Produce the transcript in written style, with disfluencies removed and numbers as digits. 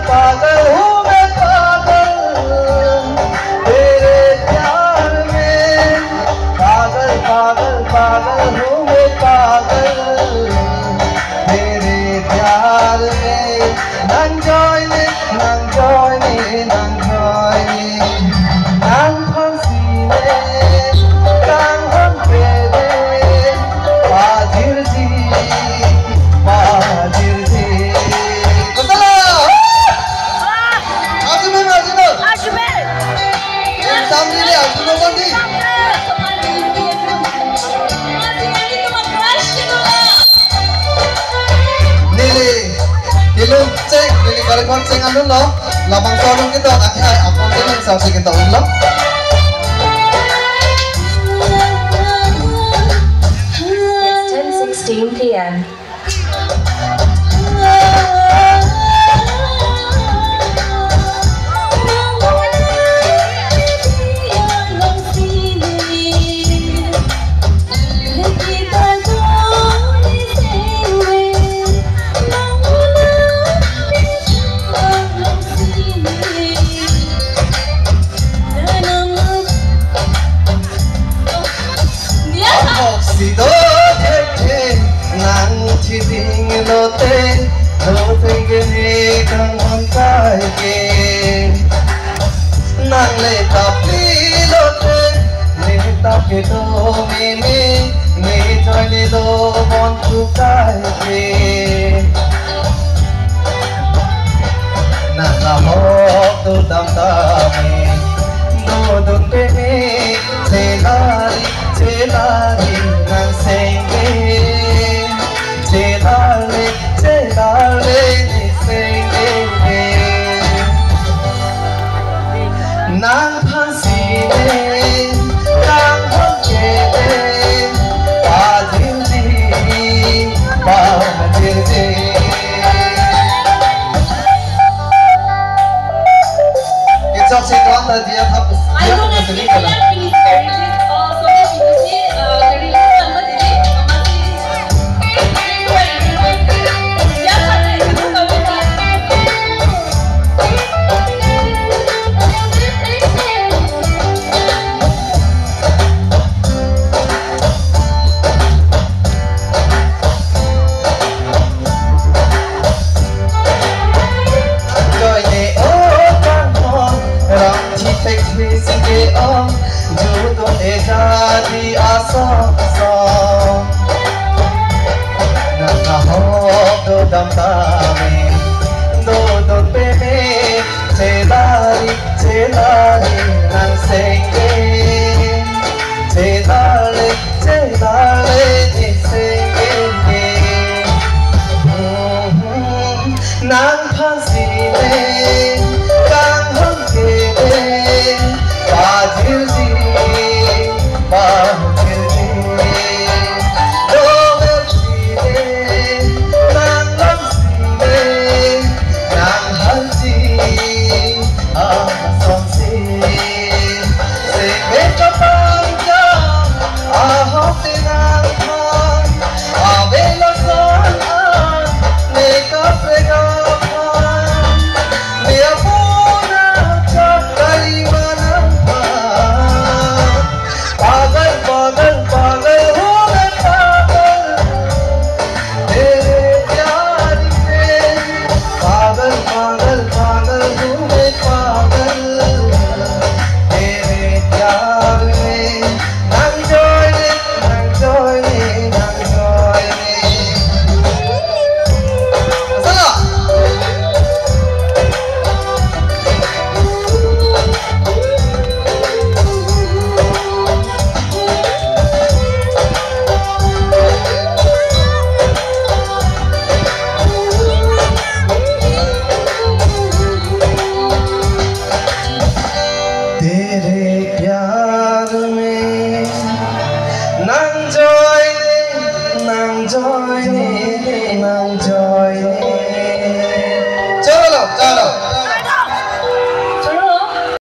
पागल हूँ मैं पागल तेरे प्यार में पागल पागल पागल हूँ मैं पागल तेरे प्यार में nang joy me nang joy me nang joy me nang phasine nang hankede pajirji pajirji Betul Ajume Ajume Samri ni Ajume kondi Nili Nilun cek Nili karekon cek anu lo Labang tolong kita Aki hai Apun ini Sausi kita ulang It's 10:16 p.m. Sido theke nang thiding lote lote gene kang hontai ke nang le tapi lote le tapi do me joy le do mon tu kai ke nang la ho tu dam ta me do te me Celari nang senge celare ni senge nang phasine nang hankede pajirji It's up to the dia thap dia sendiri kalau celari nang senge celare ni senge nang phasine